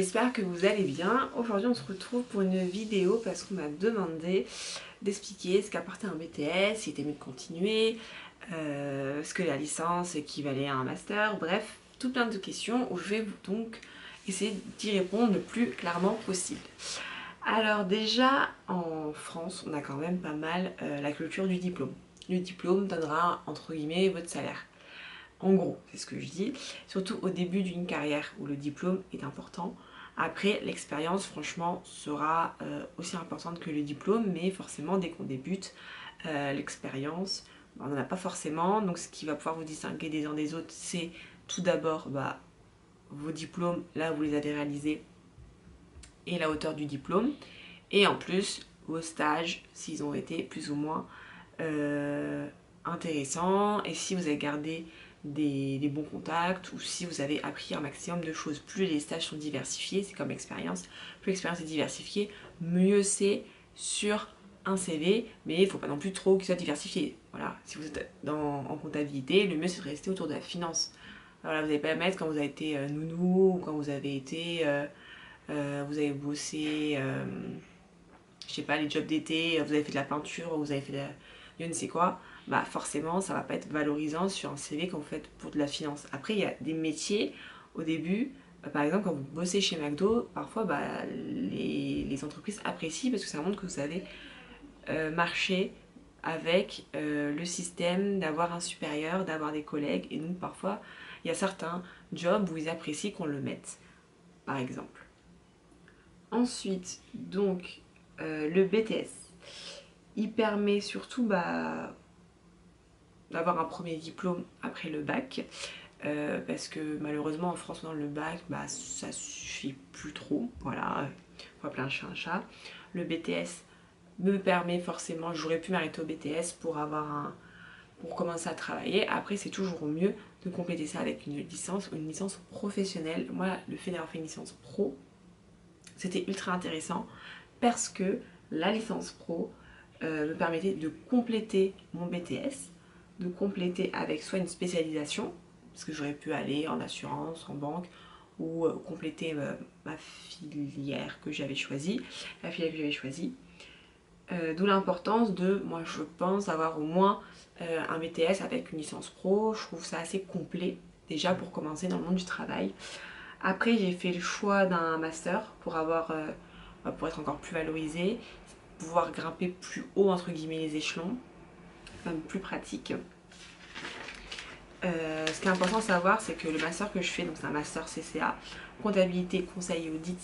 j'espère que vous allez bien. Aujourd'hui on se retrouve pour une vidéo parce qu'on m'a demandé d'expliquer ce qu'apportait un BTS, s'il était mieux de continuer, ce que la licence équivalait à un master, bref, tout plein de questions où je vais donc essayer d'y répondre le plus clairement possible. Alors déjà en France on a quand même pas mal la culture du diplôme. Le diplôme donnera entre guillemets votre salaire. En gros, c'est ce que je dis, surtout au début d'une carrière où le diplôme est important. Après, l'expérience, franchement, sera aussi importante que le diplôme, mais forcément, dès qu'on débute, l'expérience, on n'en a pas forcément. Donc, ce qui va pouvoir vous distinguer des uns des autres, c'est tout d'abord vos diplômes, là où vous les avez réalisés, et la hauteur du diplôme. Et en plus, vos stages, s'ils ont été plus ou moins intéressants, et si vous avez gardé des bons contacts ou si vous avez appris un maximum de choses. Plus les stages sont diversifiés, c'est comme l'expérience, plus l'expérience est diversifiée, mieux c'est sur un CV, mais il ne faut pas non plus trop qu'il soit diversifié. Voilà, si vous êtes en comptabilité, le mieux c'est de rester autour de la finance. Voilà, vous n'allez pas mettre quand vous avez été nounou ou quand vous avez été vous avez bossé je sais pas, les jobs d'été, vous avez fait de la peinture, vous avez fait de je ne sais quoi, bah forcément ça va pas être valorisant sur un CV quand vous faites pour de la finance. Après il y a des métiers au début, par exemple quand vous bossez chez McDo, parfois les entreprises apprécient parce que ça montre que vous savez marcher avec le système, d'avoir un supérieur, d'avoir des collègues, et donc parfois il y a certains jobs où ils apprécient qu'on le mette, par exemple. Ensuite, donc, le BTS, il permet surtout d'avoir un premier diplôme après le bac, parce que malheureusement en France, dans le bac, ça suffit plus trop, voilà, faut appeler un chat un chat. Le BTS me permet forcément, j'aurais pu m'arrêter au BTS pour commencer à travailler. Après, c'est toujours mieux de compléter ça avec une licence ou une licence professionnelle. Moi, le fait d'avoir fait une licence pro, c'était ultra intéressant parce que la licence pro me permettait de compléter mon BTS, de compléter avec soit une spécialisation, parce que j'aurais pu aller en assurance, en banque, ou compléter ma filière que j'avais choisie, la filière que j'avais choisie. D'où l'importance de, moi je pense, avoir au moins un BTS avec une licence pro. Je trouve ça assez complet déjà pour commencer dans le monde du travail. Après, j'ai fait le choix d'un master pour pour être encore plus valorisée, pouvoir grimper plus haut entre guillemets les échelons, même plus pratique. Ce qui est important à savoir, c'est que le master que je fais, donc c'est un master CCA, comptabilité, conseil et audit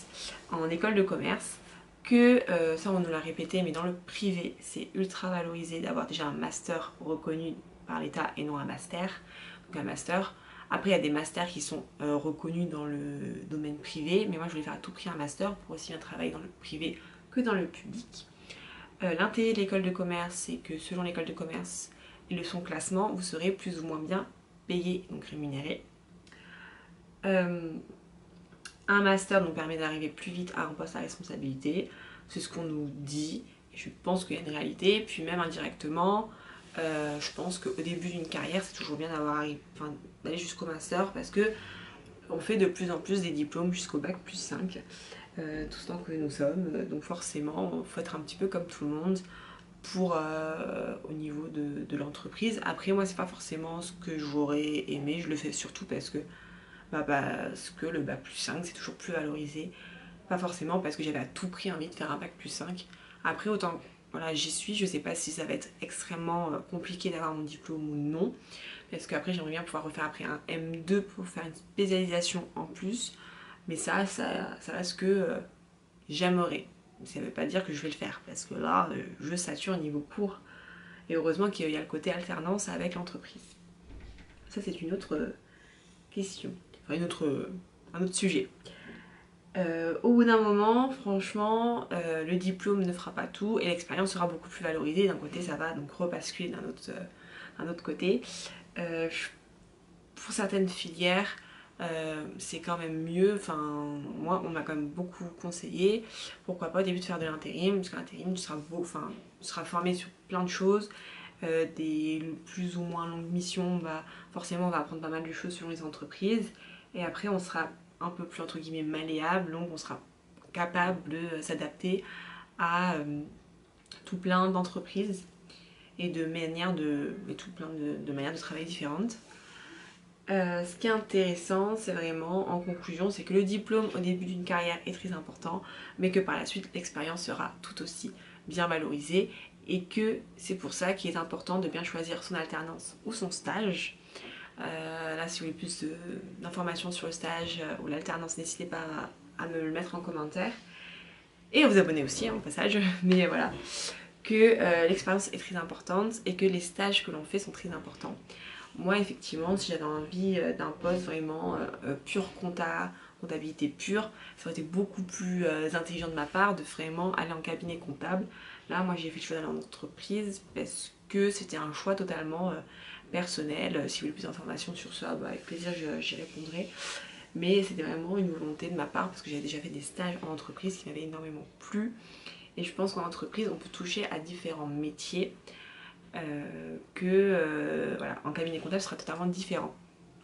en école de commerce, que ça on nous l'a répété, mais dans le privé, c'est ultra valorisé d'avoir déjà un master reconnu par l'État et non un master. Donc un master. Après, il y a des masters qui sont reconnus dans le domaine privé, mais moi je voulais faire à tout prix un master pour aussi bien travailler dans le privé que dans le public. L'intérêt de l'école de commerce, c'est que selon l'école de commerce et son classement, vous serez plus ou moins bien payé, donc rémunéré. Un master nous permet d'arriver plus vite à un poste à responsabilité, c'est ce qu'on nous dit, et je pense qu'il y a une réalité, puis même indirectement, je pense qu'au début d'une carrière, c'est toujours bien d'aller jusqu'au master parce que on fait de plus en plus des diplômes jusqu'au bac plus 5, tout ce temps que nous sommes, donc forcément, il faut être un petit peu comme tout le monde au niveau de l'entreprise. Après, moi, c'est pas forcément ce que j'aurais aimé, je le fais surtout parce que le bac plus 5 c'est toujours plus valorisé. Pas forcément parce que j'avais à tout prix envie de faire un bac plus 5. Après, autant voilà, j'y suis, je sais pas si ça va être extrêmement compliqué d'avoir mon diplôme ou non. Parce qu'après, j'aimerais bien pouvoir refaire après un M2 pour faire une spécialisation en plus. Mais ça reste que j'aimerais. Ça veut pas dire que je vais le faire parce que là, je sature au niveau cours. Et heureusement qu'il y a le côté alternance avec l'entreprise. Ça, c'est une autre question. Enfin, un autre sujet. Au bout d'un moment, franchement, le diplôme ne fera pas tout et l'expérience sera beaucoup plus valorisée. D'un côté, ça va donc rebasculer d'un autre côté. Pour certaines filières, c'est quand même mieux. Enfin, moi, on m'a quand même beaucoup conseillé. Pourquoi pas au début de faire de l'intérim, parce que l'intérim, tu seras formé sur plein de choses. Des plus ou moins longues missions, forcément, on va apprendre pas mal de choses selon les entreprises. Et après, on sera un peu plus entre guillemets malléable, donc on sera capable de s'adapter à tout plein d'entreprises et de manières tout plein de manières de travail différentes. Ce qui est intéressant, c'est vraiment, en conclusion, c'est que le diplôme au début d'une carrière est très important, mais que par la suite, l'expérience sera tout aussi bien valorisée et que c'est pour ça qu'il est important de bien choisir son alternance ou son stage. Là, si vous voulez plus d'informations sur le stage ou l'alternance, n'hésitez pas à me le mettre en commentaire. Et à vous abonner aussi, hein, au passage, mais voilà. Que l'expérience est très importante et que les stages que l'on fait sont très importants. Moi, effectivement, si j'avais envie d'un poste vraiment pure comptabilité pure, ça aurait été beaucoup plus intelligent de ma part de vraiment aller en cabinet comptable. Là, moi, j'ai fait le choix d'aller en entreprise parce que c'était un choix totalement personnel. Si vous voulez plus d'informations sur ça, bah, avec plaisir, j'y répondrai. Mais c'était vraiment une volonté de ma part parce que j'avais déjà fait des stages en entreprise qui m'avaient énormément plu. Et je pense qu'en entreprise, on peut toucher à différents métiers. Voilà, en cabinet comptable ce sera totalement différent.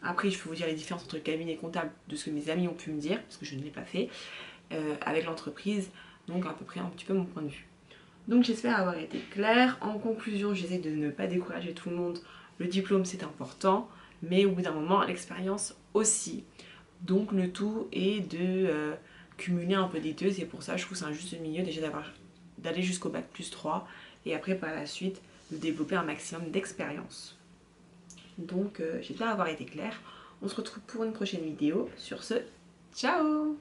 Après, je peux vous dire les différences entre le cabinet comptable de ce que mes amis ont pu me dire, parce que je ne l'ai pas fait, avec l'entreprise, donc à peu près un petit peu mon point de vue. Donc j'espère avoir été claire. En conclusion, j'essaie de ne pas décourager tout le monde. Le diplôme c'est important, mais au bout d'un moment, l'expérience aussi. Donc le tout est de cumuler un peu des deux. C'est pour ça je trouve que c'est un juste milieu déjà d'aller jusqu'au bac plus 3 et après par la suite de développer un maximum d'expérience. Donc j'espère avoir été claire. On se retrouve pour une prochaine vidéo. Sur ce, ciao!